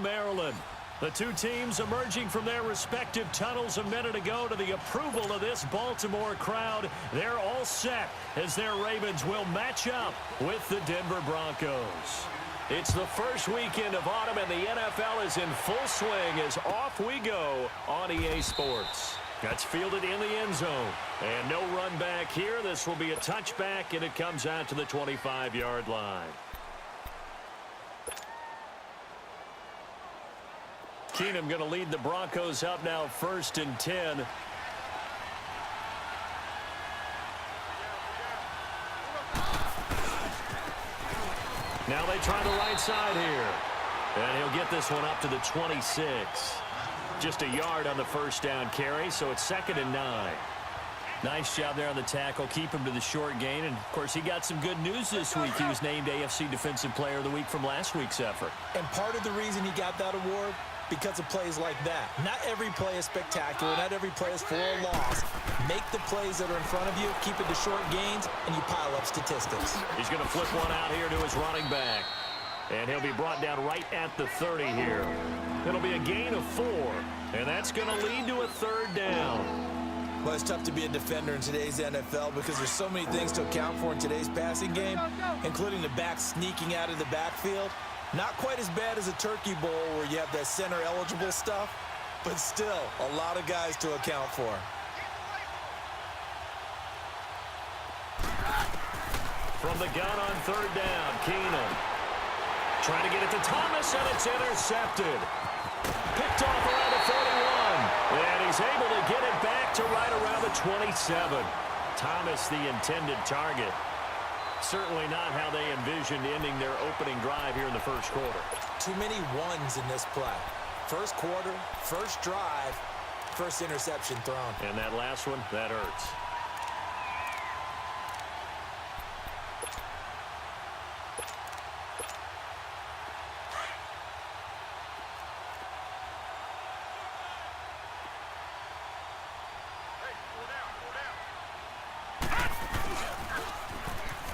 Maryland. The two teams emerging from their respective tunnels a minute ago to the approval of this Baltimore crowd. They're all set as their Ravens will match up with the Denver Broncos. It's the first weekend of autumn, and the NFL is in full swing as off we go on EA Sports. That's fielded in the end zone. And no run back here. This will be a touchback, and it comes out to the 25-yard line. Keenum going to lead the Broncos up now 1st and 10. Now they try the right side here. And he'll get this one up to the 26. Just a yard on the first down carry, so it's 2nd and 9. Nice job there on the tackle. Keep him to the short gain. And, of course, he got some good news this week. He was named AFC Defensive Player of the Week from last week's effort. And part of the reason he got that award, because of plays like that. Not every play is spectacular. Not every play is for a loss. Make the plays that are in front of you, keep it to short gains, and you pile up statistics. He's going to flip one out here to his running back. And he'll be brought down right at the 30 here. It'll be a gain of 4, and that's going to lead to a 3rd down. Well, it's tough to be a defender in today's NFL because there's so many things to account for in today's passing game, including the back sneaking out of the backfield. Not quite as bad as a turkey bowl where you have that center-eligible stuff, but still a lot of guys to account for. From the gun on 3rd down, Keenum. Trying to get it to Thomas, and it's intercepted. Picked off around the 41. And he's able to get it back to right around the 27. Thomas, the intended target. Certainly not how they envisioned ending their opening drive here in the first quarter. Too many ones in this play. First quarter, first drive, first interception thrown. And that last one, that hurts.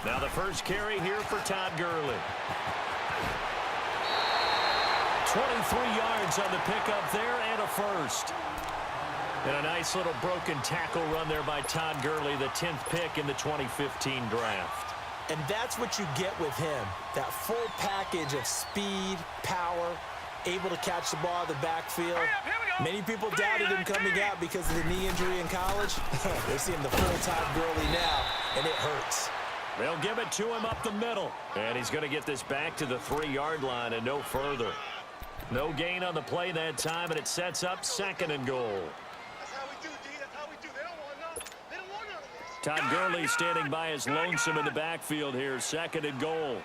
Now the first carry here for Todd Gurley. 23 yards on the pickup there and a first. And a nice little broken tackle run there by Todd Gurley, the 10th pick in the 2015 draft. And that's what you get with him. That full package of speed, power, able to catch the ball in the backfield. Many people doubted him coming out because of the knee injury in college. They're seeing the full Todd Gurley now, and it hurts. They'll give it to him up the middle. And he's going to get this back to the 3-yard line and no further. No gain on the play that time, and it sets up 2nd and goal. That's how we do, D. That's how we do. They don't want none. They don't want none of this. Todd Gurley standing by his lonesome in the backfield here. 2nd and goal.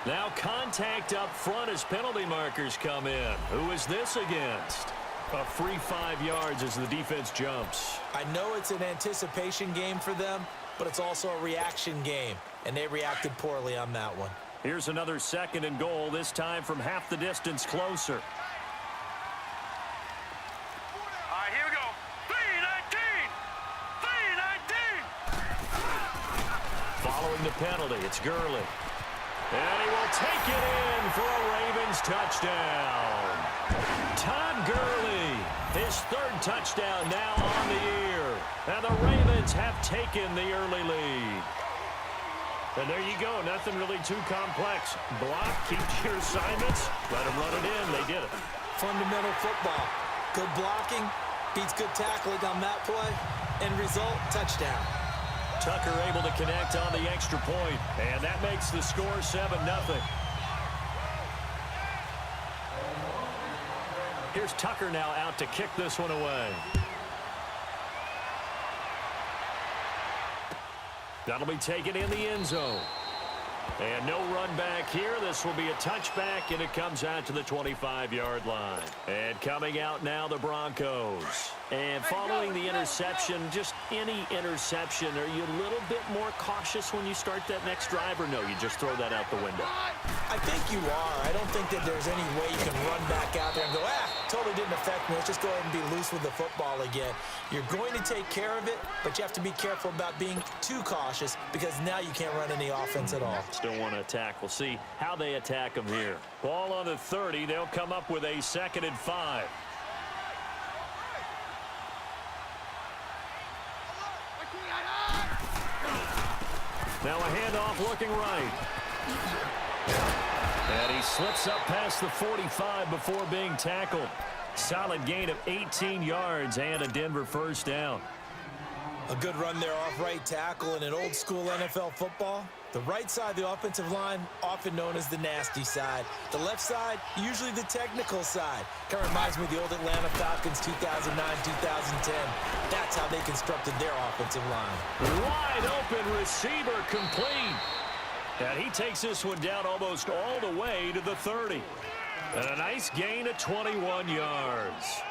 Now contact up front as penalty markers come in. Who is this against? A free 5 yards as the defense jumps. I know it's an anticipation game for them, but it's also a reaction game, and they reacted poorly on that one. Here's another 2nd and goal, this time from half the distance closer. All right, here we go. 3-19. 3-19. Following the penalty, it's Gurley. And he will take it in for a Ravens touchdown. Todd Gurley, his 3rd touchdown now on the year. And the Ravens have taken the early lead. And there you go, nothing really too complex. Block, keep your assignments, let them run it in. They did it. Fundamental football. Good blocking, beats good tackling on that play. End result, touchdown. Tucker able to connect on the extra point, and that makes the score 7-0. Here's Tucker now out to kick this one away. That'll be taken in the end zone. And no run back here. This will be a touchback, and it comes out to the 25-yard line. And coming out now, the Broncos. And following the interception, just any interception, are you a little bit more cautious when you start that next drive, or no, you just throw that out the window? I think you are. I don't think that there's any way you can run back out there and go, totally didn't affect me. Let's just go ahead and be loose with the football again. You're going to take care of it, but you have to be careful about being too cautious because now you can't run any offense at all. Still want to attack. We'll see how they attack them here. Ball on the 30. They'll come up with a 2nd and 5. Now a handoff looking right. And he slips up past the 45 before being tackled. Solid gain of 18 yards and a Denver first down. A good run there off right tackle in an old school NFL football. The right side of the offensive line, often known as the nasty side. The left side, usually the technical side. Kind of reminds me of the old Atlanta Falcons 2009, 2010. That's how they constructed their offensive line. Wide open receiver complete. And he takes this one down almost all the way to the 30. And a nice gain of 21 yards.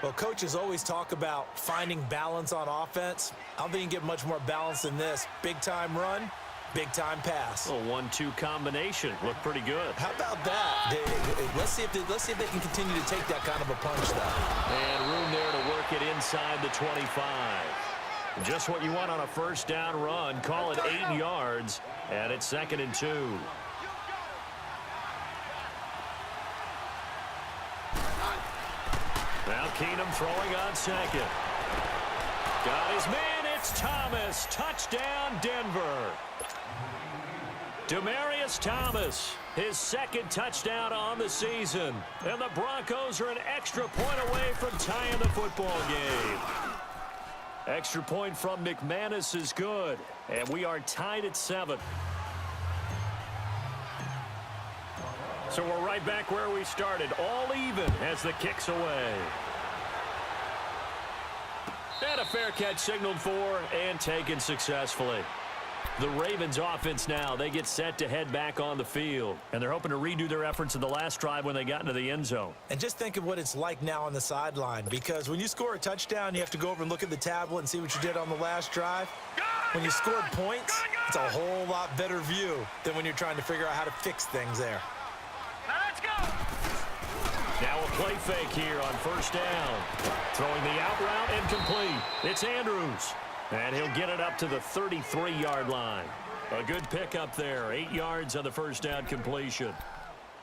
Well, coaches always talk about finding balance on offense. I don't think you can get much more balance than this. Big-time run, big-time pass. A 1-2 combination. Looked pretty good. How about that? Let's see if they can continue to take that kind of a punch, though. And room there to work it inside the 25. Just what you want on a first down run. Call it 8 yards, and it's 2nd and 2. Now Keenum throwing on 2nd. Got his man. It's Thomas. Touchdown, Denver. Demaryius Thomas, his 2nd touchdown on the season. And the Broncos are an extra point away from tying the football game. Extra point from McManus is good. And we are tied at 7. So we're right back where we started, all even as the kick's away. And a fair catch signaled for and taken successfully. The Ravens offense now, they get set to head back on the field. And they're hoping to redo their efforts in the last drive when they got into the end zone. And just think of what it's like now on the sideline, because when you score a touchdown, you have to go over and look at the tablet and see what you did on the last drive. When you scored points, it's a whole lot better view than when you're trying to figure out how to fix things there. Now a play fake here on first down. Throwing the out route and complete. It's Andrews. And he'll get it up to the 33-yard line. A good pickup there. 8 yards on the first down completion.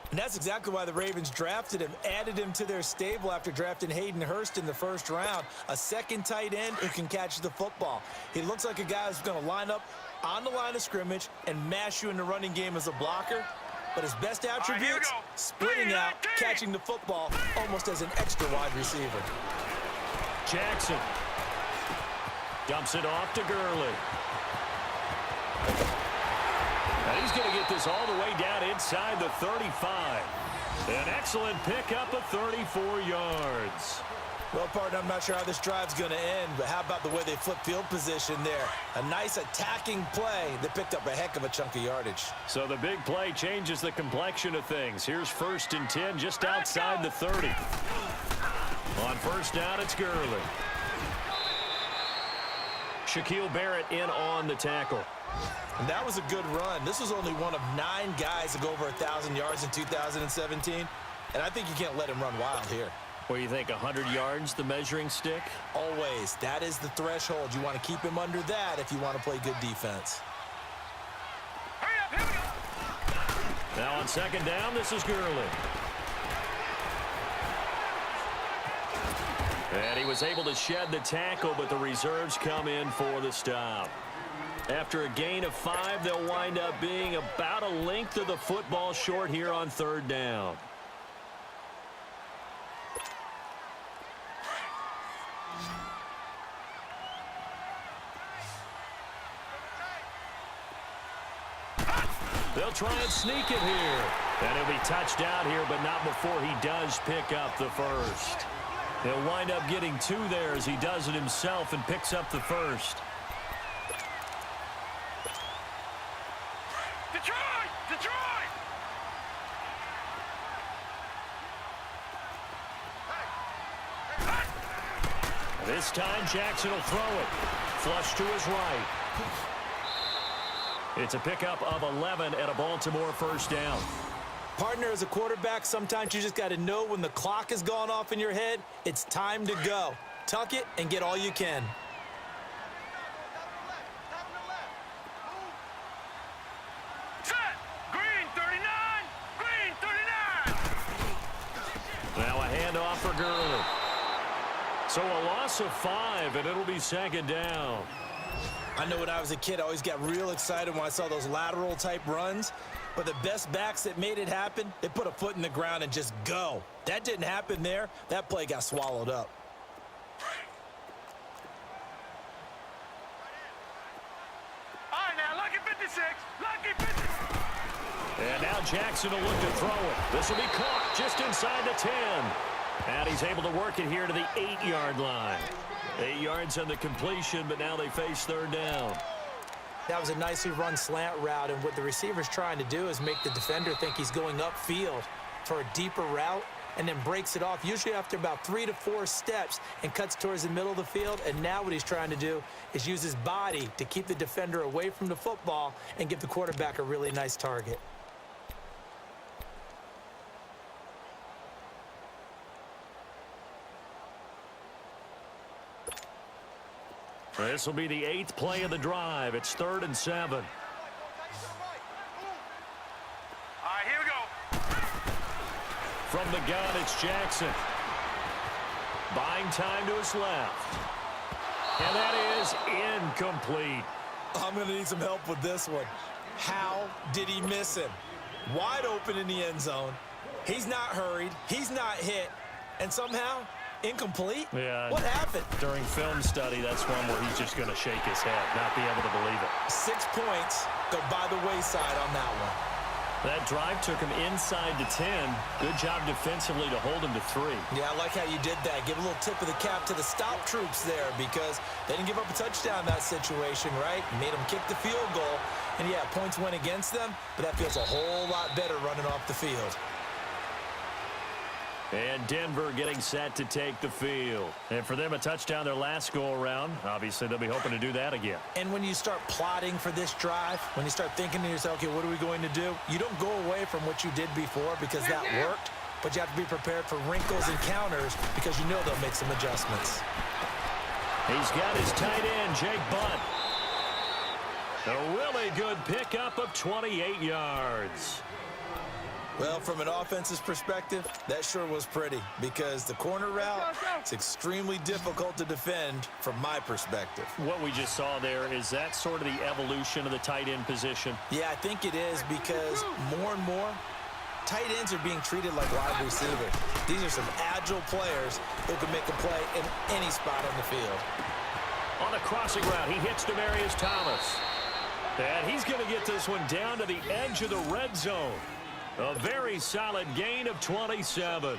And that's exactly why the Ravens drafted him, added him to their stable after drafting Hayden Hurst in the first round. A second tight end who can catch the football. He looks like a guy who's going to line up on the line of scrimmage and mash you in the running game as a blocker. But his best attributes, splitting out, catching the football almost as an extra wide receiver. Jackson dumps it off to Gurley. And he's going to get this all the way down inside the 35. An excellent pickup of 34 yards. Well, partner, I'm not sure how this drive's going to end, but how about the way they flip field position there? A nice attacking play that picked up a heck of a chunk of yardage. So the big play changes the complexion of things. Here's 1st and 10 just outside the 30. On first down, it's Gurley. Shaquille Barrett in on the tackle. And that was a good run. This was only one of 9 guys to go over 1,000 yards in 2017. And I think you can't let him run wild here. What do you think, 100 yards, the measuring stick? Always. That is the threshold. You want to keep him under that if you want to play good defense. Now on 2nd down, this is Gurley. And he was able to shed the tackle, but the reserves come in for the stop. After a gain of 5, they'll wind up being about a length of the football short here on 3rd down. They'll try and sneak it here. And he'll be touched out here, but not before he does pick up the first. He'll wind up getting 2 there as he does it himself and picks up the first. Detroit! This time Jackson will throw it. Flush to his right. It's a pickup of 11 and a Baltimore first down. Partner, as a quarterback, sometimes you just got to know when the clock has gone off in your head, it's time to go. Tuck it and get all you can. Set! Green 39! Green 39! Now a handoff for Gurley. So a loss of 5, and it'll be second down. I know when I was a kid, I always got real excited when I saw those lateral-type runs. But the best backs that made it happen, they put a foot in the ground and just go. That didn't happen there. That play got swallowed up. All right, now, lucky 56. Lucky 56. And now Jackson will look to throw it. This will be caught just inside the 10. And he's able to work it here to the 8-yard line. 8 yards on the completion, but now they face third down. That was a nicely run slant route, and what the receiver's trying to do is make the defender think he's going upfield for a deeper route and then breaks it off, usually after about 3 to 4 steps, and cuts towards the middle of the field. And now what he's trying to do is use his body to keep the defender away from the football and give the quarterback a really nice target. This will be the 8th play of the drive. It's 3rd and 7. All right, here we go. From the gun, it's Jackson. Buying time to his left. And that is incomplete. I'm going to need some help with this one. How did he miss him? Wide open in the end zone. He's not hurried. He's not hit. And somehow, incomplete? Yeah. What happened? During film study, that's one where he's just going to shake his head, not be able to believe it. 6 points go by the wayside on that one. That drive took him inside to 10. Good job defensively to hold him to 3. Yeah, I like how you did that. Give a little tip of the cap to the stop troops there, because they didn't give up a touchdown in that situation, right? Made them kick the field goal. And, yeah, points went against them, but that feels a whole lot better running off the field. And Denver getting set to take the field. And for them, a touchdown their last go-around. Obviously, they'll be hoping to do that again. And when you start plotting for this drive, when you start thinking to yourself, okay, what are we going to do? You don't go away from what you did before because that worked, but you have to be prepared for wrinkles and counters because you know they'll make some adjustments. He's got his tight end, Jake Butt. A really good pickup of 28 yards. Well, from an offense's perspective, that sure was pretty because the corner route, it's extremely difficult to defend from my perspective. What we just saw there, is that sort of the evolution of the tight end position? Yeah, I think it is because more and more, tight ends are being treated like wide receivers. These are some agile players who can make a play in any spot on the field. On a crossing route, he hits Demaryius Thomas. And he's going to get this one down to the edge of the red zone. A very solid gain of 27.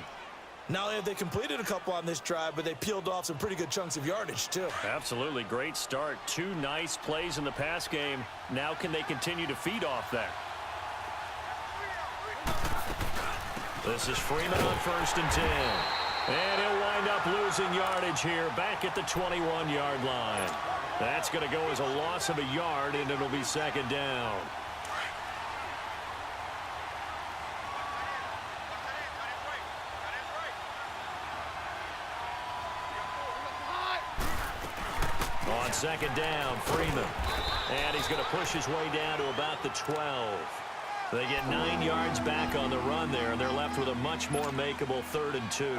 Not only have they completed a couple on this drive, but they peeled off some pretty good chunks of yardage, too. Absolutely. Great start. 2 nice plays in the pass game. Now can they continue to feed off that? This is Freeman on 1st and 10. And he'll wind up losing yardage here back at the 21-yard line. That's going to go as a loss of a yard, and it'll be second down. On second down, Freeman. And he's going to push his way down to about the 12. They get 9 yards back on the run there, and they're left with a much more makeable 3rd and 2.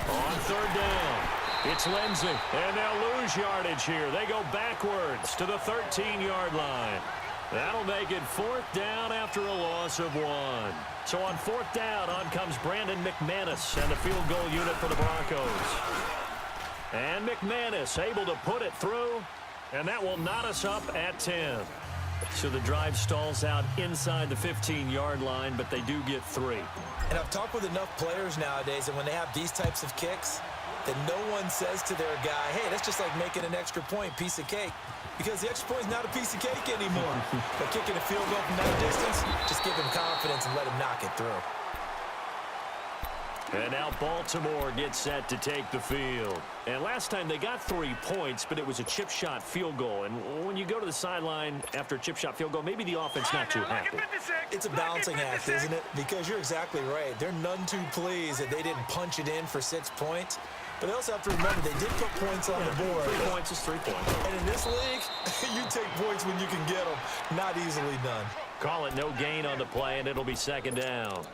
On 3rd down, it's Lindsey, and they'll lose yardage here. They go backwards to the 13-yard line. That'll make it 4th down after a loss of 1. So on 4th down, on comes Brandon McManus and the field goal unit for the Broncos. And McManus able to put it through, and that will knot us up at 10. So the drive stalls out inside the 15-yard line, but they do get 3. And I've talked with enough players nowadays, and when they have these types of kicks, that no one says to their guy, hey, that's just like making an extra point, piece of cake. because the extra point is not a piece of cake anymore. But kicking a field goal from that distance, just give him confidence and let him knock it through. And now Baltimore gets set to take the field. And last time they got 3 points, but it was a chip shot field goal. And when you go to the sideline after a chip shot field goal, maybe the offense not too happy. It's a balancing act, isn't it? Because you're exactly right. They're none too pleased that they didn't punch it in for 6 points. But they also have to remember they did put points on the board. 3 points is 3 points. And in this league, you take points when you can get them. Not easily done. Call it no gain on the play, and it'll be second down.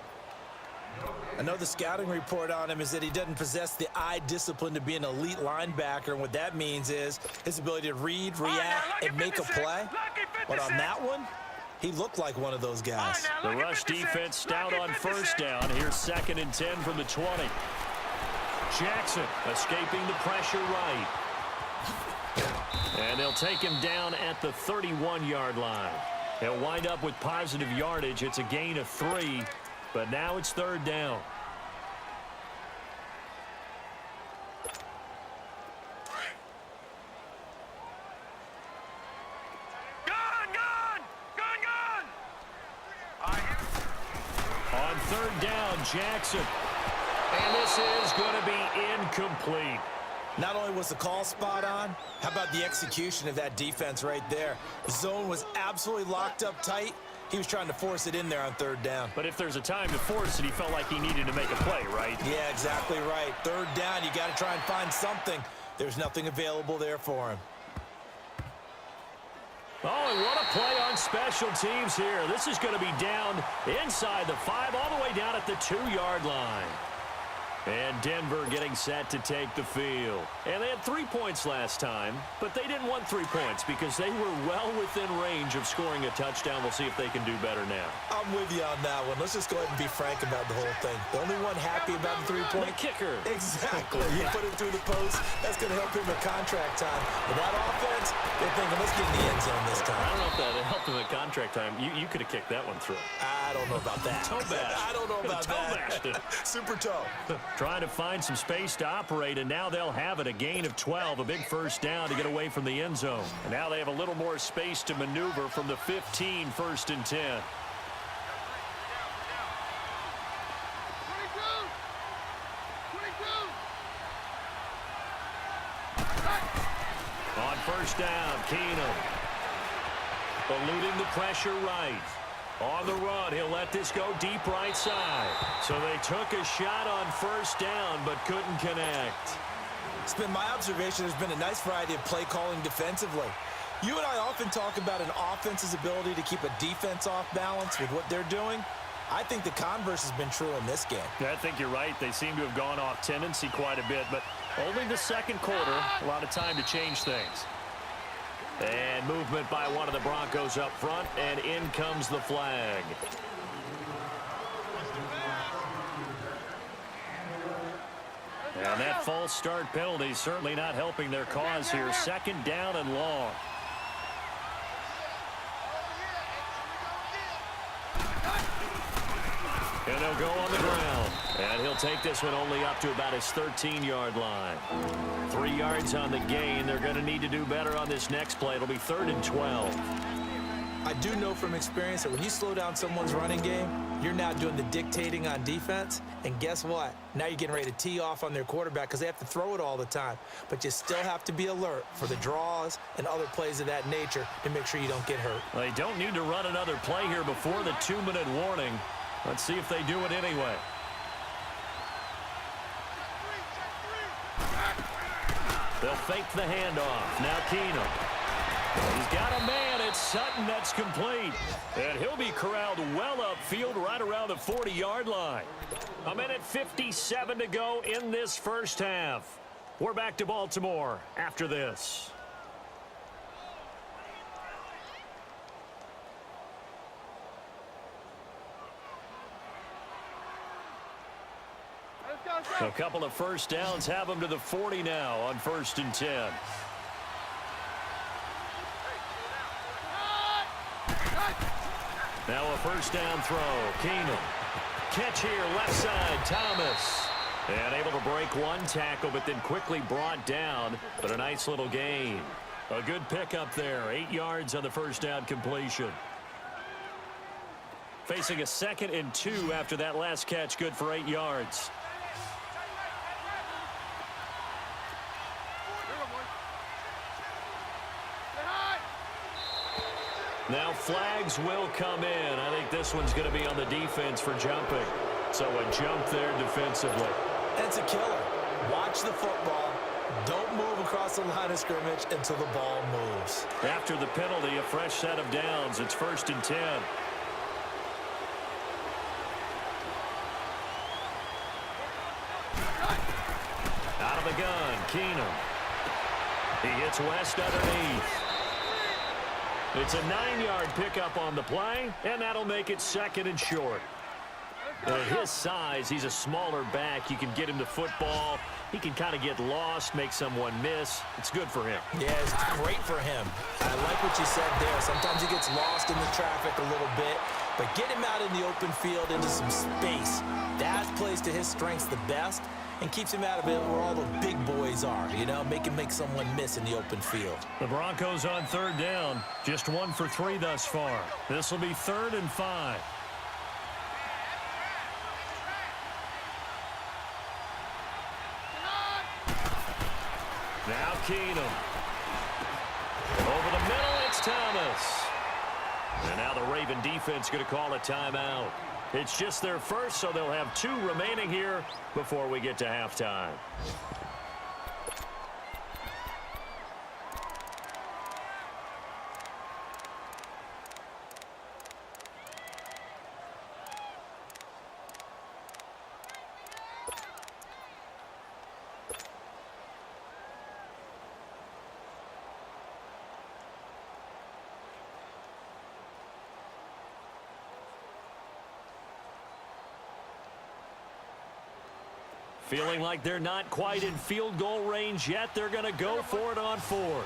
I know the scouting report on him is that he doesn't possess the eye discipline to be an elite linebacker, and what that means is his ability to read, react, and make a play. But on that one, he looked like one of those guys. The rush defense stout on first down. Here's 2nd and 10 from the 20. Jackson escaping the pressure right. And they'll take him down at the 31-yard line. He'll wind up with positive yardage. It's a gain of 3. But now it's 3rd down. On 3rd down, Jackson. And this is going to be incomplete. Not only was the call spot on, how about the execution of that defense right there? The zone was absolutely locked up tight. He was trying to force it in there on 3rd down. But if there's a time to force it, he felt like he needed to make a play, right? Yeah, exactly right. 3rd down, you got to try and find something. There's nothing available there for him. Oh, and what a play on special teams here. This is going to be down inside the 5, all the way down at the 2-yard line. And Denver getting set to take the field. And they had 3 points last time, but they didn't want 3 points because they were well within range of scoring a touchdown. We'll see if they can do better now. I'm with you on that one. Let's just go ahead and be frank about the whole thing. The only one happy about the 3-point? The kicker. Exactly. You put it through the post. That's going to help him with contract time. But that offense, they're thinking, let's get in the end zone this time. I don't know if that helped him at contract time. You could have kicked that one through. I don't know about that. Toe bash. I don't know about that. Super toe. Trying to find some space to operate, and now they'll have it. A gain of 12, a big 1st down to get away from the end zone. And now they have a little more space to maneuver from the 15, 1st and 10. On 1st down, Keenum eluding the pressure right. On the run, he'll let this go deep right side. So they took a shot on 1st down, but couldn't connect. It's been my observation there's been a nice variety of play calling defensively. You and I often talk about an offense's ability to keep a defense off balance with what they're doing. I think the converse has been true in this game. I think you're right. They seem to have gone off tendency quite a bit, but only the 2nd quarter, a lot of time to change things. And movement by one of the Broncos up front, and in comes the flag. And that false start penalty certainly not helping their cause here. 2nd down and long. And they'll go on the ground. And he'll take this one only up to about his 13-yard line. 3 yards on the gain. They're going to need to do better on this next play. It'll be 3rd and 12. I do know from experience that when you slow down someone's running game, you're now doing the dictating on defense. And guess what? Now you're getting ready to tee off on their quarterback because they have to throw it all the time. But you still have to be alert for the draws and other plays of that nature to make sure you don't get hurt. They don't need to run another play here before the 2-minute warning. Let's see if they do it anyway. They'll fake the handoff. Now Keenum. He's got a man. It's Sutton that's complete. And he'll be corralled well upfield right around the 40-yard line. 1:57 to go in this 1st half. We're back to Baltimore after this. A couple of 1st downs have them to the 40 now on 1st and 10. Now a 1st down throw. Keenum. Catch here, left side, Thomas. And able to break one tackle, but then quickly brought down. But a nice little gain. A good pickup there. 8 yards on the first down completion. Facing a 2nd and 2 after that last catch, good for 8 yards. Now flags will come in. I think this one's going to be on the defense for jumping. So a jump there defensively. That's a killer. Watch the football. Don't move across the line of scrimmage until the ball moves. After the penalty, a fresh set of downs. It's 1st and 10. Out of the gun, Keenum. He hits West underneath. It's a 9-yard pickup on the play, and that'll make it 2nd and short. At his size, he's a smaller back. You can get him the football. He can kind of get lost, make someone miss. It's good for him. Yeah, it's great for him. I like what you said there. Sometimes he gets lost in the traffic a little bit, but get him out in the open field into some space. That plays to his strengths the best and keeps him out of it where all the big boys are, you know, make him make someone miss in the open field. The Broncos on 3rd down. Just 1 for 3 thus far. This will be 3rd and 5. Now Keenum. Over the middle, it's Thomas. And now the Raven defense going to call a timeout. It's just their first, so they'll have 2 remaining here before we get to halftime. Feeling like they're not quite in field goal range yet. They're going to go for it on 4th.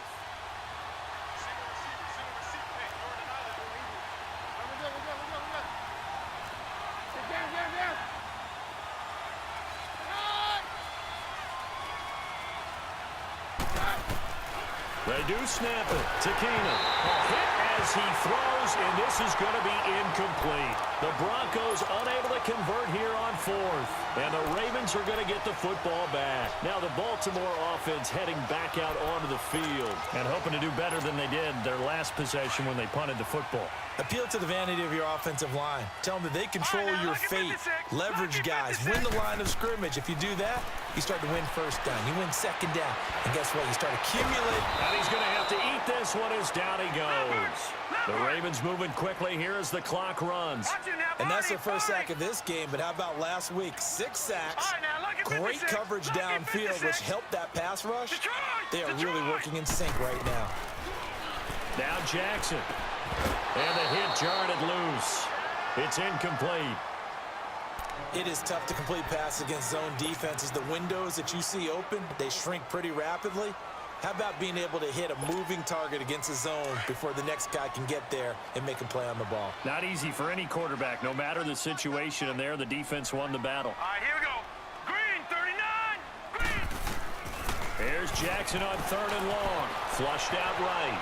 They do snap it to Keenum. A hit as he throws, and this is going to be incomplete. The Broncos unable to convert here on 4th, and the Ravens are going to get the football back. Now the Baltimore offense heading back out onto the field and hoping to do better than they did their last possession when they punted the football. Appeal to the vanity of your offensive line. Tell them that they control your fate. Leverage guys. Win the line of scrimmage. If you do that, you start to win 1st down. You win 2nd down. And guess what? You start accumulating. And he's going to have to eat this one as down he goes. The Ravens moving quickly here as the clock runs. And that's their first sack of this game. But how about last week? 6 sacks. Great coverage downfield, which helped that pass rush. They are really working in sync right now. Now Jackson. And the hit jarred it loose. It's incomplete. It is tough to complete passes against zone defenses. The windows that you see open, they shrink pretty rapidly. How about being able to hit a moving target against a zone before the next guy can get there and make a play on the ball? Not easy for any quarterback, no matter the situation, and there the defense won the battle. All right, here we go. Green, 39. Green. Here's Jackson on 3rd and long. Flushed out right.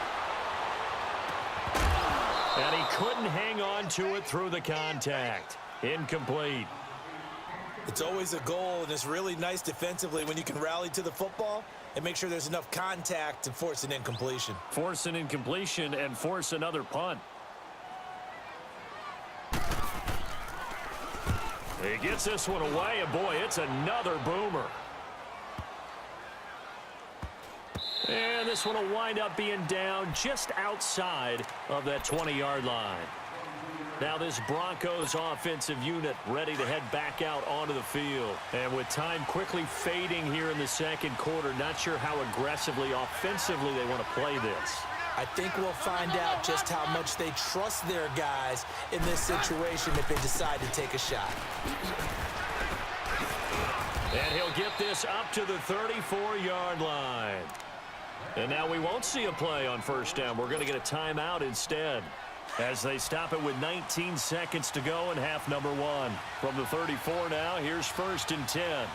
And he couldn't hang on to it through the contact. Incomplete. It's always a goal, and it's really nice defensively when you can rally to the football and make sure there's enough contact to force an incompletion. Force an incompletion and force another punt. He gets this one away, and boy, it's another boomer. And this one will wind up being down just outside of that 20-yard line. Now this Broncos offensive unit ready to head back out onto the field. And with time quickly fading here in the 2nd quarter, not sure how aggressively, offensively they want to play this. I think we'll find out just how much they trust their guys in this situation if they decide to take a shot. And he'll get this up to the 34-yard line. And now we won't see a play on 1st down. We're going to get a timeout instead, as they stop it with 19 seconds to go in half number 1. From the 34 now, here's 1st and 10.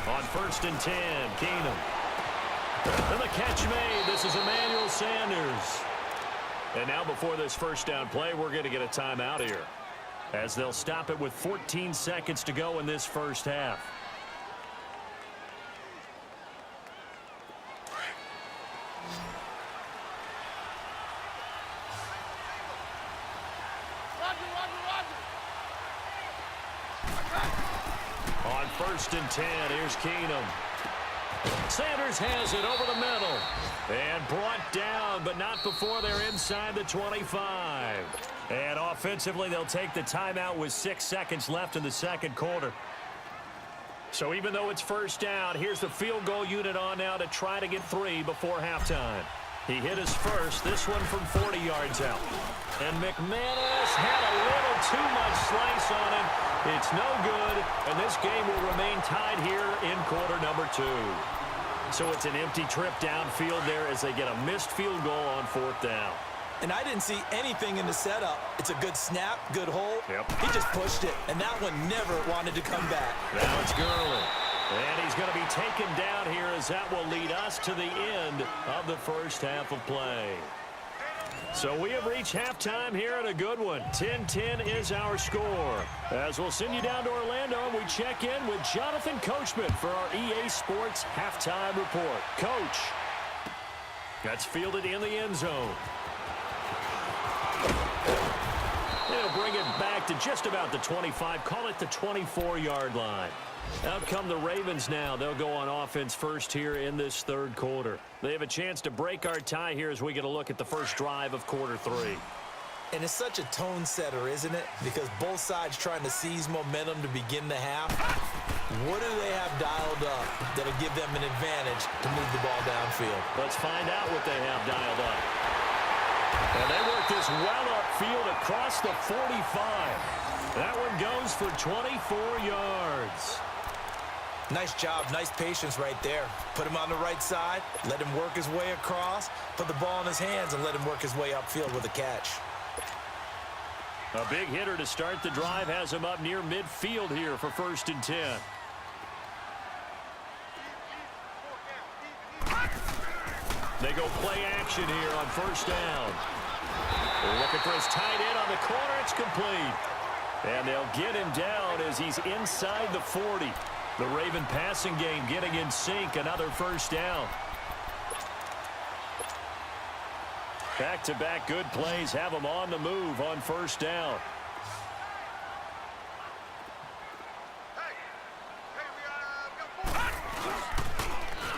On 1st and 10, Keenum. And the catch made. This is Emmanuel Sanders. And now before this first down play, we're going to get a timeout here, as they'll stop it with 14 seconds to go in this first half. On 1st and 10, here's Keenum. Sanders has it over the middle. And brought down, but not before they're inside the 25. And offensively, they'll take the timeout with 6 seconds left in the second quarter. So even though it's first down, here's the field goal unit on now to try to get 3 before halftime. He hit his first, this one from 40 yards out. And McManus had a little too much slice on it. It's no good, and this game will remain tied here in quarter number 2. So it's an empty trip downfield there as they get a missed field goal on 4th down. And I didn't see anything in the setup. It's a good snap, good hold. Yep. He just pushed it, and that one never wanted to come back. Now it's Gurley. And he's going to be taken down here as that will lead us to the end of the first half of play. So we have reached halftime here at a good one. 10-10 is our score. As we'll send you down to Orlando, and we check in with Jonathan Coachman for our EA Sports Halftime Report. Coach, that's fielded in the end zone. They'll bring it back to just about the 25. Call it the 24-yard line. Out come the Ravens now. They'll go on offense first here in this third quarter. They have a chance to break our tie here as we get a look at the first drive of quarter 3. And it's such a tone setter, isn't it? Because both sides trying to seize momentum to begin the half. What do they have dialed up that'll give them an advantage to move the ball downfield? Let's find out what they have dialed up. And they work this well upfield across the 45. That one goes for 24 yards. Nice job, nice patience right there. Put him on the right side, let him work his way across, put the ball in his hands, and let him work his way upfield with a catch. A big hitter to start the drive has him up near midfield here for 1st and 10. They go play action here on 1st down. They're looking for his tight end on the corner. It's complete. And they'll get him down as he's inside the 40. The Raven passing game getting in sync. Another 1st down. Back-to-back good plays have them on the move on 1st down.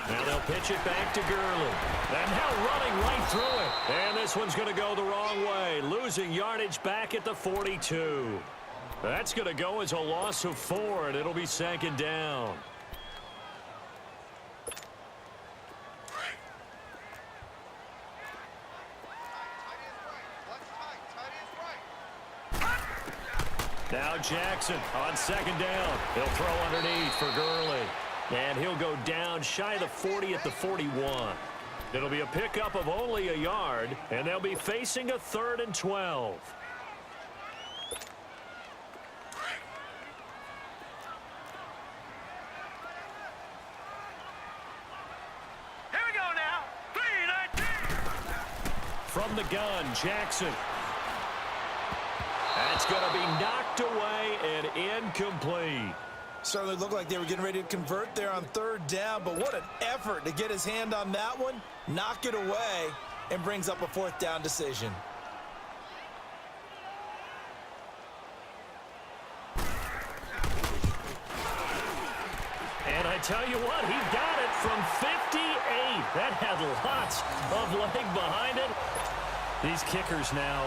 Now they'll pitch it back to Gurley. And now running right through it. And this one's going to go the wrong way. Losing yardage back at the 42. That's going to go as a loss of 4, and it'll be 2nd down. Now Jackson on 2nd down. He'll throw underneath for Gurley. And he'll go down shy of the 40 at the 41. It'll be a pickup of only a yard, and they'll be facing a 3rd and 12. Here we go now. 3, 19. From the gun, Jackson. That's going to be knocked away and incomplete. Certainly looked like they were getting ready to convert there on 3rd down, but what an effort to get his hand on that one, knock it away, and brings up a 4th down decision. And I tell you what, he got it from 58. That had lots of leg behind it. These kickers now,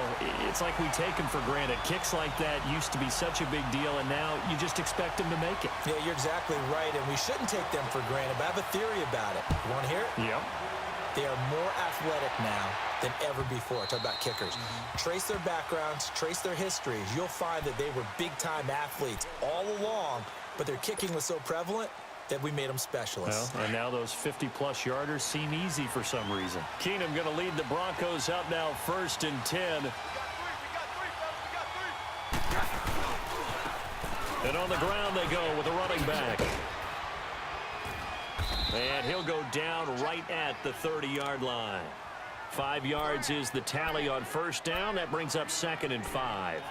it's like we take them for granted. Kicks like that used to be such a big deal, and now you just expect them to make it. Yeah, you're exactly right, and we shouldn't take them for granted, but I have a theory about it. You want to hear it? Yep. They are more athletic now than ever before. Talk about kickers. Trace their backgrounds, trace their histories. You'll find that they were big-time athletes all along, but their kicking was so prevalent that we made them specialists. Well, and now those 50-plus yarders seem easy for some reason. Keenum going to lead the Broncos up now 1st and 10. We got 3, fellas. We got 3. And on the ground they go with a running back. And he'll go down right at the 30-yard line. 5 yards is the tally on first down. That brings up 2nd and 5.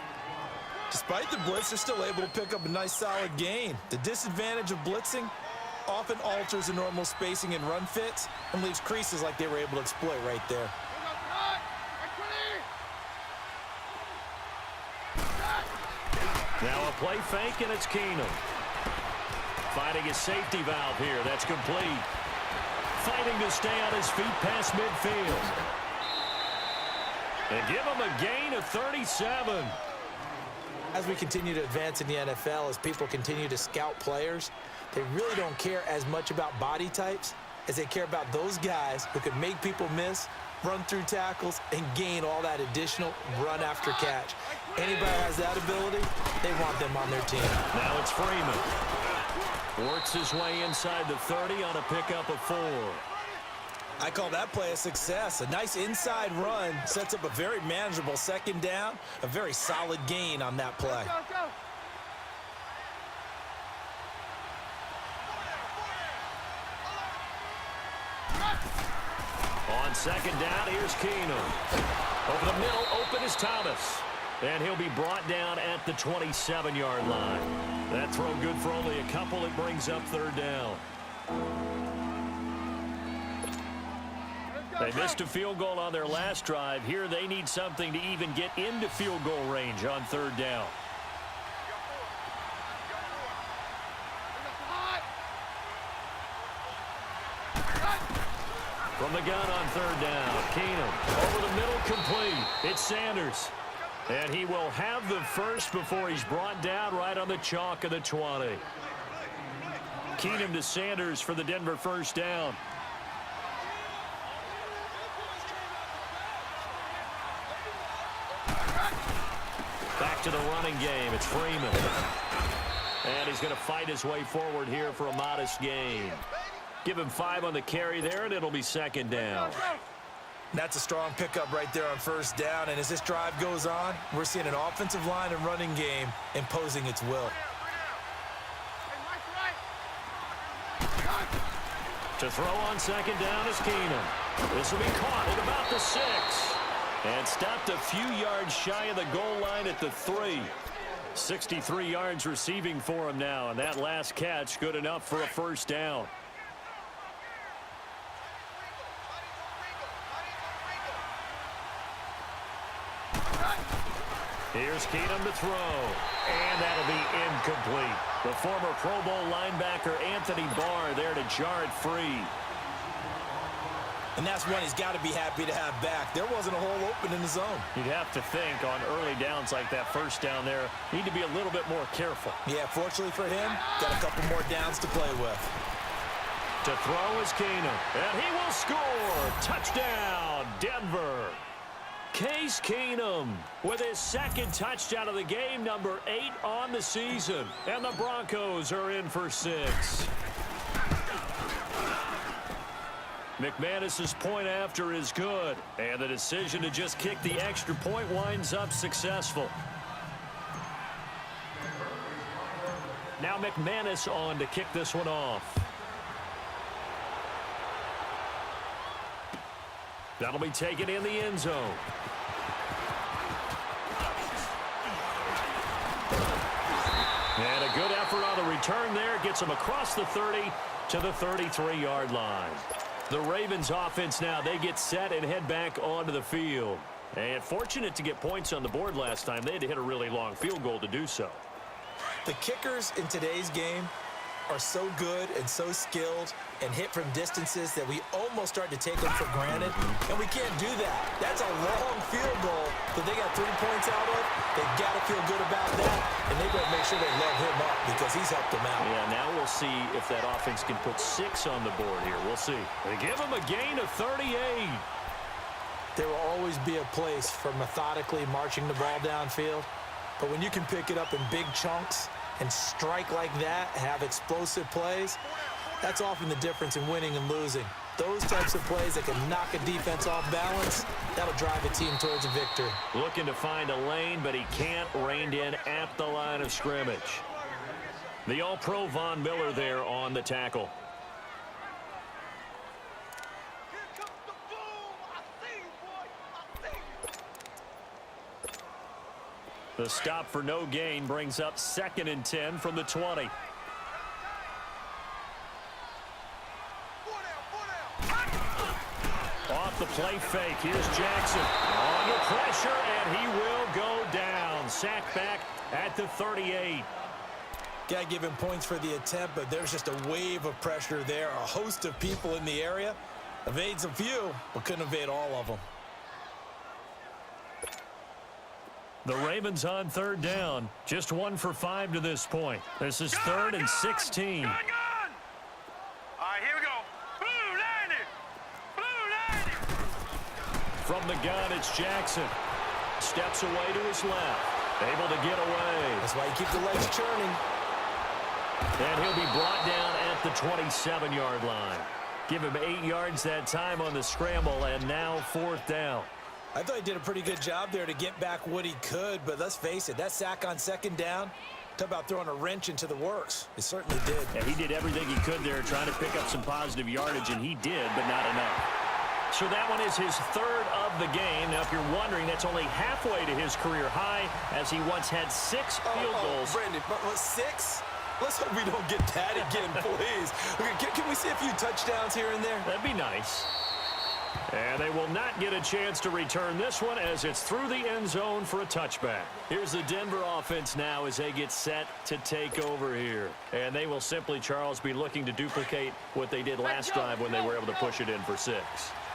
Despite the blitz, they're still able to pick up a nice solid gain. The disadvantage of blitzing often alters the normal spacing and run fits and leaves creases like they were able to exploit right there. Now a play fake, and it's Keenum. Finding his safety valve here. That's complete. Fighting to stay on his feet past midfield. And give him a gain of 37. As we continue to advance in the NFL, as people continue to scout players, they really don't care as much about body types as they care about those guys who can make people miss, run through tackles, and gain all that additional run after catch. Anybody has that ability, they want them on their team. Now it's Freeman. Works his way inside the 30 on a pickup of 4. I call that play a success. A nice inside run sets up a very manageable 2nd down, a very solid gain on that play. On 2nd down, here's Keenum. Over the middle, open is Thomas. And he'll be brought down at the 27-yard line. That throw good for only a couple. It brings up 3rd down. They missed a field goal on their last drive. Here they need something to even get into field goal range on 3rd down. From the gun on 3rd down, Keenum over the middle, complete. It's Sanders. And he will have the first before he's brought down right on the chalk of the 20. Keenum to Sanders for the Denver 1st down. Back to the running game. It's Freeman. And he's going to fight his way forward here for a modest gain. Give him 5 on the carry there, and it'll be 2nd down. That's a strong pickup right there on 1st down, and as this drive goes on, we're seeing an offensive line and running game imposing its will. To throw on 2nd down is Keenum. This will be caught at about the 6. And stopped a few yards shy of the goal line at the 3. 63 yards receiving for him now, and that last catch good enough for a 1st down. Here's Keenum to throw, and that'll be incomplete. The former Pro Bowl linebacker Anthony Barr there to jar it free. And that's one he's got to be happy to have back. There wasn't a hole open in the zone. You'd have to think on early downs like that 1st down there, need to be a little bit more careful. Yeah, fortunately for him, got a couple more downs to play with. To throw is Keenum, and he will score. Touchdown, Denver. Case Keenum with his 2nd touchdown of the game, number 8 on the season. And the Broncos are in for 6. McManus's point after is good. And the decision to just kick the extra point winds up successful. Now McManus on to kick this one off. That'll be taken in the end zone. And a good effort on the return there. Gets him across the 30 to the 33-yard line. The Ravens offense now, they get set and head back onto the field. And fortunate to get points on the board last time. They had to hit a really long field goal to do so. The kickers in today's game are so good and so skilled and hit from distances that we almost start to take them for granted, and we can't do that. That's a long field goal that they got 3 points out of. They got to feel good about that, and they better make sure they load him up because he's helped them out. Yeah, now we'll see if that offense can put 6 on the board here. We'll see. They give him a gain of 38. There will always be a place for methodically marching the ball downfield, but when you can pick it up in big chunks and strike like that, have explosive plays, that's often the difference in winning and losing. Those types of plays that can knock a defense off balance, that'll drive a team towards a victory. Looking to find a lane, but he can't. Reined in at the line of scrimmage. The All-Pro Von Miller there on the tackle. The stop for no gain brings up 2nd and 10 from the 20. Off the play fake. Here's Jackson. Under pressure, and he will go down. Sacked back at the 38. Got to give him points for the attempt, but there's just a wave of pressure there. A host of people in the area. Evades a few, but couldn't evade all of them. The Ravens on 3rd down. Just 1 for 5 to this point. This is 3rd and 16. Gun! All right, here we go. Blue 90. From the gun, it's Jackson. Steps away to his left. Able to get away. That's why you keep the legs churning. And he'll be brought down at the 27-yard line. Give him 8 yards that time on the scramble, and now 4th down. I thought he did a pretty good job there to get back what he could, but let's face it, that sack on 2nd down, talk about throwing a wrench into the works. It certainly did. Yeah, he did everything he could there trying to pick up some positive yardage, and he did, but not enough. So that one is his 3rd of the game. Now, if you're wondering, that's only halfway to his career high, as he once had 6 field goals. Brandon, but 6? Let's hope we don't get that again, please. Can we see a few touchdowns here and there? That'd be nice. And they will not get a chance to return this one as it's through the end zone for a touchback. Here's the Denver offense now as they get set to take over here. And they will simply, Charles, be looking to duplicate what they did last drive when they were able to push it in for 6.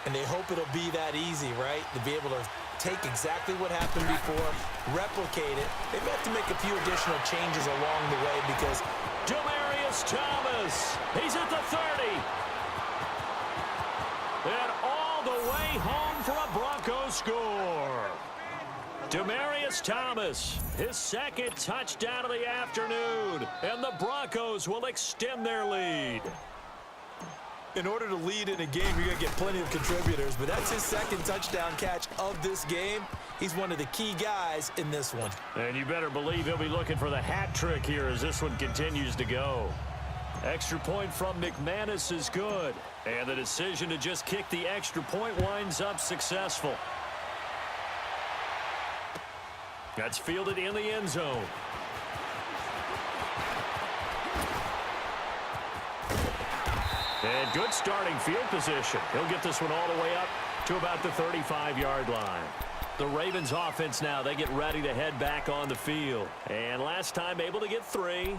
And they hope it'll be that easy, right? To be able to take exactly what happened before, replicate it. They may have to make a few additional changes along the way because Demaryius Thomas, he's at the 30. And all the way home for a Broncos score. Demaryius Thomas, his 2nd touchdown of the afternoon. And the Broncos will extend their lead. in order to lead in a game, you're going to get plenty of contributors, but that's his 2nd touchdown catch of this game. He's one of the key guys in this one. And you better believe he'll be looking for the hat trick here as this one continues to go. Extra point from McManus is good. And the decision to just kick the extra point winds up successful. That's fielded in the end zone. And good starting field position. He'll get this one all the way up to about the 35-yard line. The Ravens offense now, they get ready to head back on the field. And last time able to get 3.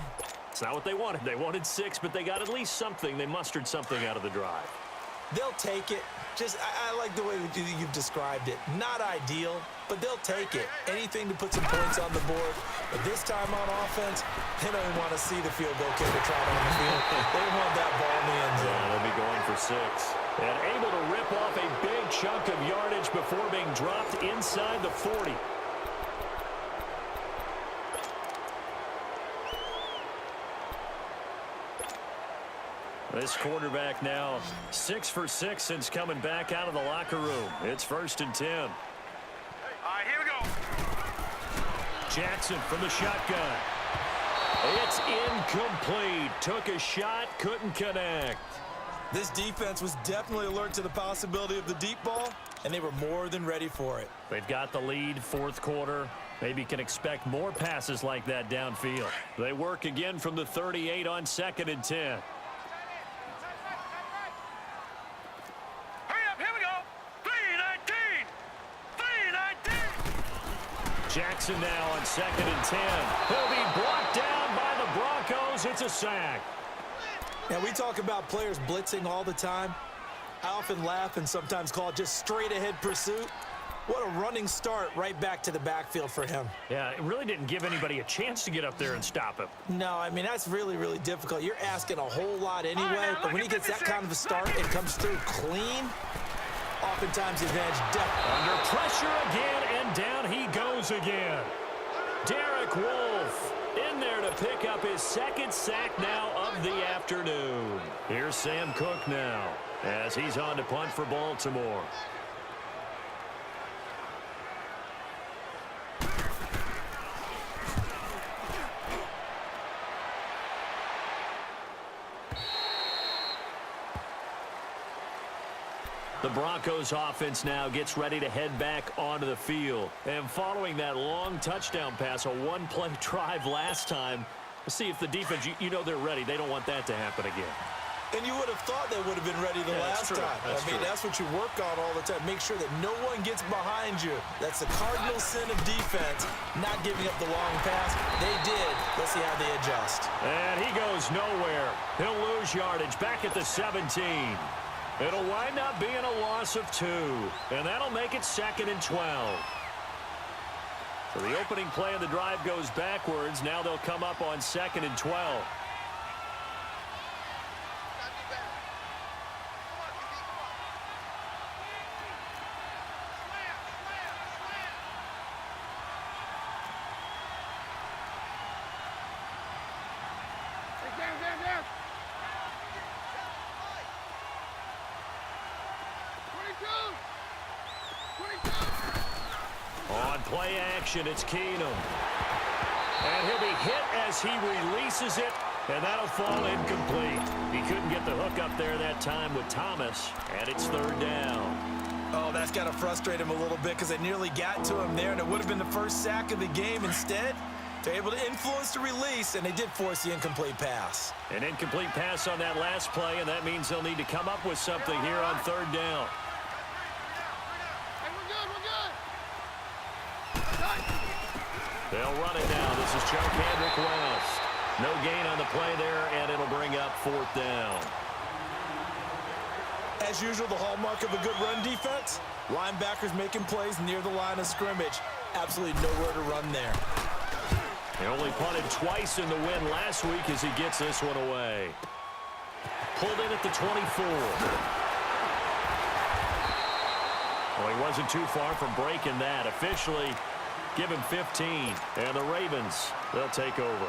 It's not what they wanted. They wanted 6, but they got at least something. They mustered something out of the drive. They'll take it. I like the way you've described it. Not ideal, but they'll take it. Anything to put some points on the board. But this time on offense, they don't even want to see the field goal kicker try on the field. They want that ball in the end zone. Yeah, they'll be going for 6. And able to rip off a big chunk of yardage before being dropped inside the 40. This quarterback now 6 for 6 since coming back out of the locker room. It's 1st and 10. All right, here we go. Jackson from the shotgun. It's incomplete. Took a shot, couldn't connect. This defense was definitely alert to the possibility of the deep ball, and they were more than ready for it. They've got the lead, 4th quarter. Maybe can expect more passes like that downfield. They work again from the 38 on 2nd and 10. Jackson now on 2nd and 10. He'll be brought down by the Broncos. It's a sack. Now, we talk about players blitzing all the time. I often laugh and sometimes call it just straight-ahead pursuit. What a running start right back to the backfield for him. Yeah, it really didn't give anybody a chance to get up there and stop him. No, I mean, that's really, really difficult. You're asking a whole lot anyway, but when he gets that kind of a start and comes through clean, oftentimes the advantage definitely. Under pressure again, and down he goes again. Derek Wolfe in there to pick up his 2nd sack now of the afternoon. Here's Sam Cook now as he's on to punt for Baltimore. The Broncos offense now gets ready to head back onto the field. And following that long touchdown pass, a one-play drive last time, let's see if the defense, you know they're ready. They don't want that to happen again. And you would have thought they would have been ready the last time. That's what you work on all the time. Make sure that no one gets behind you. That's the cardinal sin of defense, not giving up the long pass. They did. Let's see how they adjust. And he goes nowhere. He'll lose yardage back at the 17. It'll wind up being a loss of 2. And that'll make it 2nd and 12. So the opening play of the drive goes backwards. Now they'll come up on 2nd and 12. On play action, it's Keenum. And he'll be hit as he releases it, and that'll fall incomplete. He couldn't get the hook up there that time with Thomas, and it's 3rd down. Oh, that's got to frustrate him a little bit because they nearly got to him there, and it would have been the first sack of the game. Instead, they're able to influence the release, and they did force the incomplete pass. An incomplete pass on that last play, and that means they'll need to come up with something here on 3rd down. They'll run it now. This is Chuck Kendrick West. No gain on the play there, and it'll bring up 4th down. As usual, the hallmark of a good run defense, linebackers making plays near the line of scrimmage. Absolutely nowhere to run there. He only punted twice in the win last week as he gets this one away. Pulled in at the 24. Well, he wasn't too far from breaking that. Officially, give him 15. And the Ravens, they'll take over.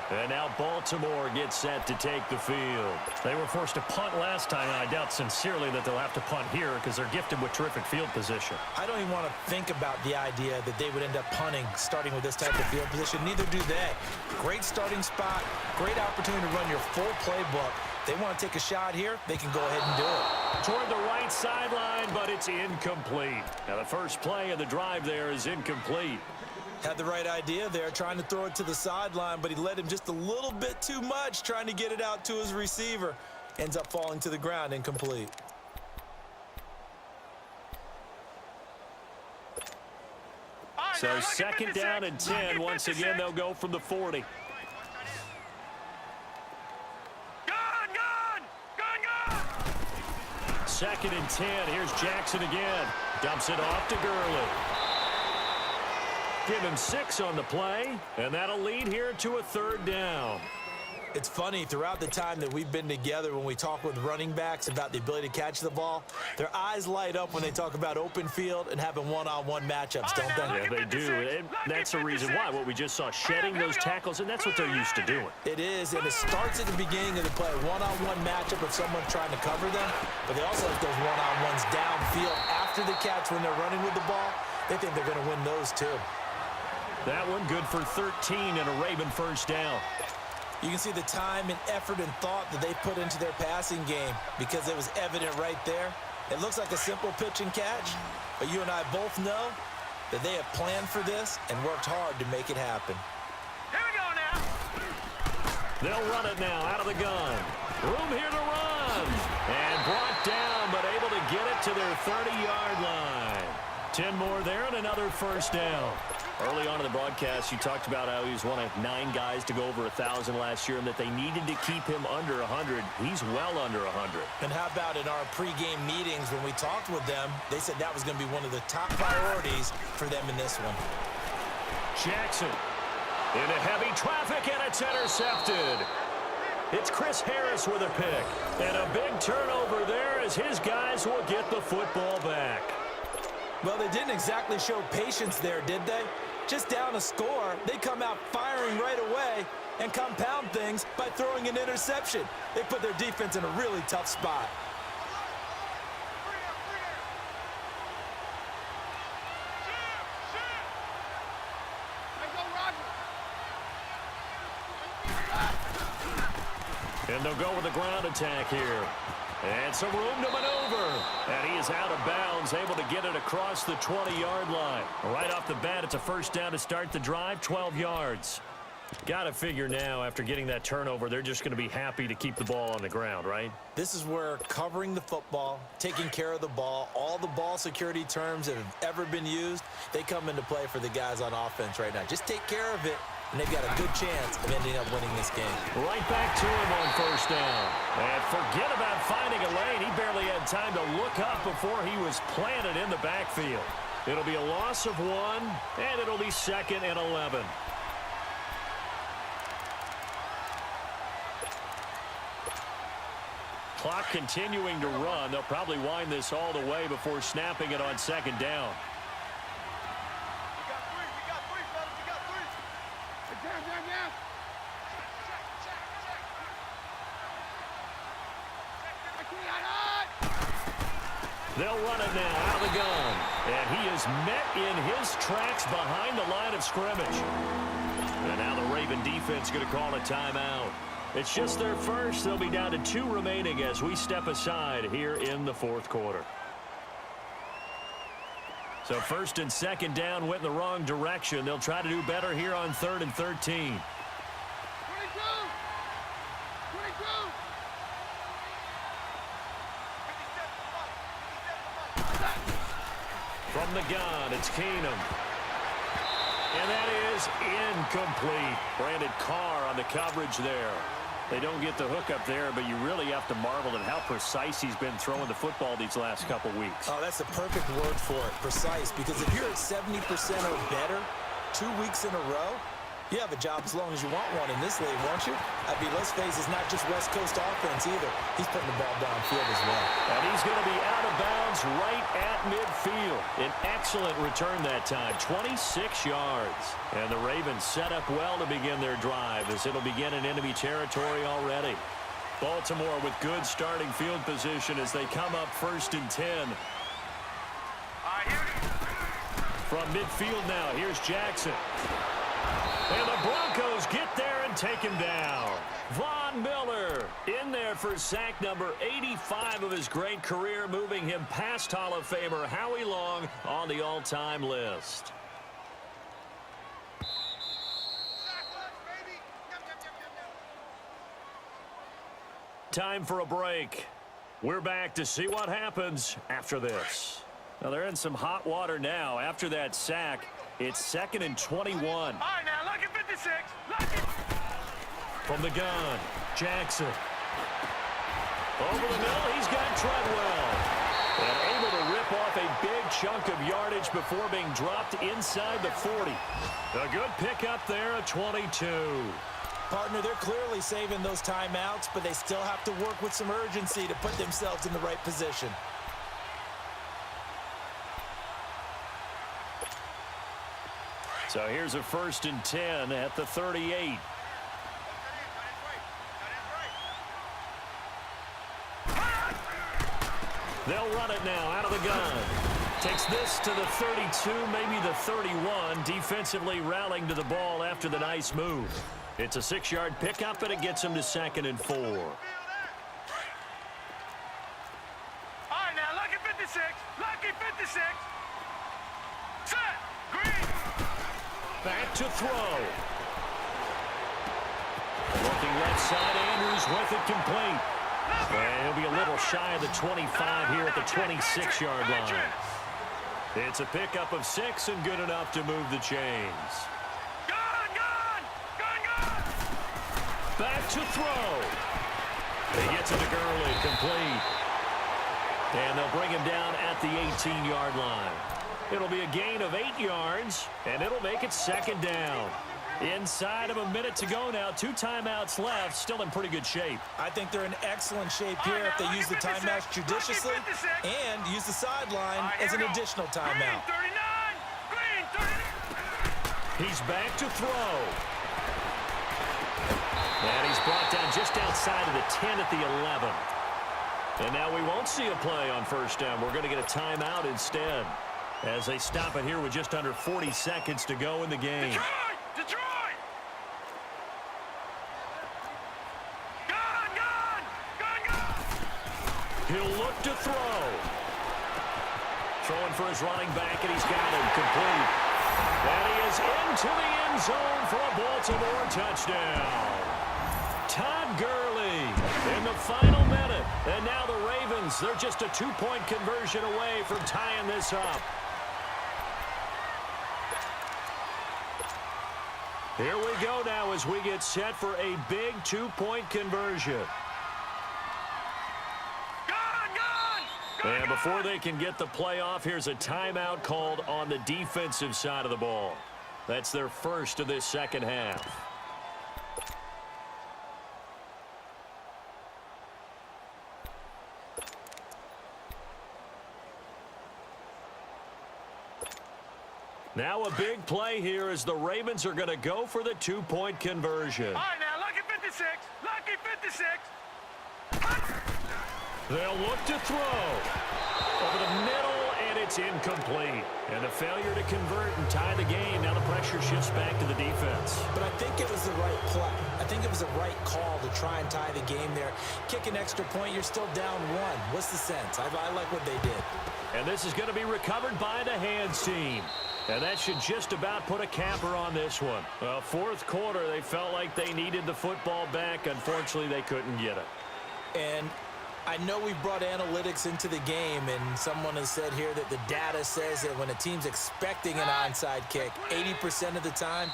And now Baltimore gets set to take the field. They were forced to punt last time, and I doubt sincerely that they'll have to punt here because they're gifted with terrific field position. I don't even want to think about the idea that they would end up punting starting with this type of field position. Neither do they. Great starting spot, great opportunity to run your full playbook. They want to take a shot here, they can go ahead and do it. Toward the right sideline, but it's incomplete. Now the first play of the drive there is incomplete. Had the right idea there, trying to throw it to the sideline, but he led him just a little bit too much, trying to get it out to his receiver. Ends up falling to the ground, incomplete. So 2nd down and 10. Once again, they'll go from the 40. Second and 10. Here's Jackson again. Dumps it off to Gurley. Give him 6 on the play, and that'll lead here to a 3rd down. It's funny, throughout the time that we've been together, when we talk with running backs about the ability to catch the ball, their eyes light up when they talk about open field and having one-on-one matchups, don't they? Yeah, they do. And that's the reason why. What we just saw, shedding those tackles, and that's what they're used to doing. It is, and it starts at the beginning of the play. One-on-one matchup with someone trying to cover them, but they also have those one-on-ones downfield after the catch when they're running with the ball. They think they're going to win those too. That one good for 13 and a Raven 1st down. You can see the time and effort and thought that they put into their passing game because it was evident right there. It looks like a simple pitch and catch, but you and I both know that they have planned for this and worked hard to make it happen. Here we go now. They'll run it now out of the gun. Room here to run. And brought down, but able to get it to their 30-yard line. 10 more there and another 1st down. Early on in the broadcast, you talked about how he was one of 9 guys to go over 1,000 last year and that they needed to keep him under 100. He's well under 100. And how about in our pregame meetings when we talked with them, they said that was going to be one of the top priorities for them in this one. Jackson into heavy traffic, and it's intercepted. It's Chris Harris with a pick. And a big turnover there as his guys will get the football back. Well, they didn't exactly show patience there, did they? Just down a score, they come out firing right away and compound things by throwing an interception. They put their defense in a really tough spot. And they'll go with a ground attack here. And some room to maneuver. And he is out of bounds, able to get it across the 20-yard line. Right off the bat, it's a first down to start the drive, 12 yards. Got to figure now, after getting that turnover, they're just going to be happy to keep the ball on the ground, right? This is where covering the football, taking care of the ball, all the ball security terms that have ever been used, they come into play for the guys on offense right now. Just take care of it, and they've got a good chance of ending up winning this game. Right back to him on first down. And forget about finding a lane. He barely had time to look up before he was planted in the backfield. It'll be a loss of 1, and it'll be 2nd and 11. Clock continuing to run. They'll probably wind this all the way before snapping it on second down. We got three, fellas. We got three. Down. They'll run it now out of the gun. And he is met in his tracks behind the line of scrimmage. And now the Raven defense going to call a timeout. It's just their first. They'll be down to 2 remaining as we step aside here in the fourth quarter. So first and second down went in the wrong direction. They'll try to do better here on 3rd and 13. 22. From the gun, it's Keenum. And that is incomplete. Brandon Carr on the coverage there. They don't get the hook up there, but you really have to marvel at how precise he's been throwing the football these last couple weeks. Oh, that's the perfect word for it, precise, because if you're at 70% or better 2 weeks in a row, you have a job as long as you want one in this league, won't you? I mean, let's face it, it's not just West Coast offense either. He's putting the ball downfield as well. And he's going to be out of bounds right at midfield. An excellent return that time, 26 yards. And the Ravens set up well to begin their drive as it'll begin in enemy territory already. Baltimore with good starting field position as they come up 1st and 10. From midfield now, here's Jackson. And the Broncos get there and take him down. Von Miller in there for sack number 85 of his great career, moving him past Hall of Famer Howie Long on the all-time list. Time for a break. We're back to see what happens after this. Now they're in some hot water now after that sack. It's 2nd and 21. All right, now, look at 56. Look at... From the gun, Jackson. Over the middle, he's got Treadwell. And able to rip off a big chunk of yardage before being dropped inside the 40. A good pickup there at 22. Partner, they're clearly saving those timeouts, but they still have to work with some urgency to put themselves in the right position. So here's a 1st and 10 at the 38. They'll run it now out of the gun. Takes this to the 32, maybe the 31. Defensively rallying to the ball after the nice move. It's a 6-yard pickup, and it gets him to 2nd and 4. All right, now, lucky 56. Lucky 56. Set. Green. Back to throw. Looking left side, Andrews with it complete. And he'll be a little shy of the 25 here at the 26-yard line. It's a pickup of 6 and good enough to move the chains. Back to throw. He gets it to Gurley, complete. And they'll bring him down at the 18-yard line. It'll be a gain of 8 yards, and it'll make it 2nd down. Inside of a minute to go now. 2 timeouts left. Still in pretty good shape. I think they're in excellent shape here if they use the timeouts judiciously and use the sideline as an additional timeout. He's back to throw. And he's brought down just outside of the 10 at the 11. And now we won't see a play on 1st down. We're going to get a timeout instead as they stop it here with just under 40 seconds to go in the game. Detroit! Gun! He'll look to throw. Throwing for his running back, and he's got him complete. And he is into the end zone for a Baltimore touchdown. Todd Gurley in the final minute. And now the Ravens, they're just a 2-point conversion away from tying this up. Here we go now as we get set for a big 2-point conversion. And before they can get the play off, here's a timeout called on the defensive side of the ball. That's their first of this second half. Now a big play here as the Ravens are going to go for the 2-point conversion. All right, now, lucky 56. Lucky 56. They'll look to throw. Over the middle, and it's incomplete. And the failure to convert and tie the game. Now the pressure shifts back to the defense. But I think it was the right play. I think it was the right call to try and tie the game there. Kick an extra point, you're still down 1. What's the sense? I like what they did. And this is going to be recovered by the hands team. And that should just about put a capper on this one. Well, fourth quarter, they felt like they needed the football back. Unfortunately, they couldn't get it. And I know we brought analytics into the game, and someone has said here that the data says that when a team's expecting an onside kick, 80% of the time,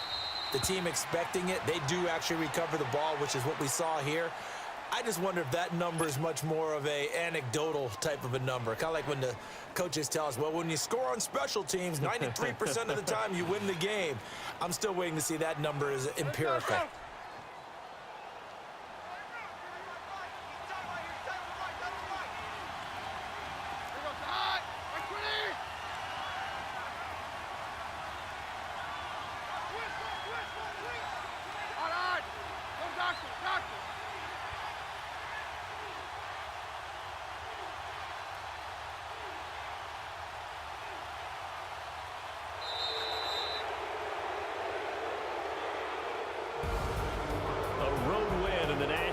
the team expecting it, they do actually recover the ball, which is what we saw here. I just wonder if that number is much more of a anecdotal type of a number. Kind of like when the coaches tell us, well, when you score on special teams, 93% of the time you win the game. I'm still waiting to see that number is empirical.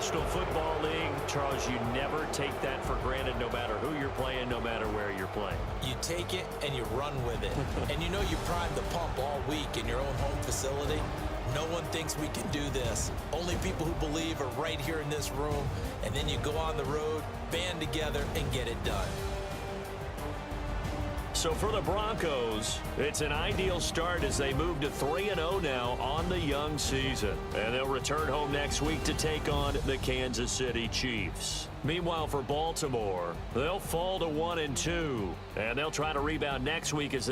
National Football League, Charles, you never take that for granted no matter who you're playing, no matter where you're playing. You take it and you run with it. And you know you primed the pump all week in your own home facility. No one thinks we can do this. Only people who believe are right here in this room. And then you go on the road, band together, and get it done. So for the Broncos, it's an ideal start as they move to 3-0 now on the young season. And they'll return home next week to take on the Kansas City Chiefs. Meanwhile, for Baltimore, they'll fall to 1-2, and they'll try to rebound next week as they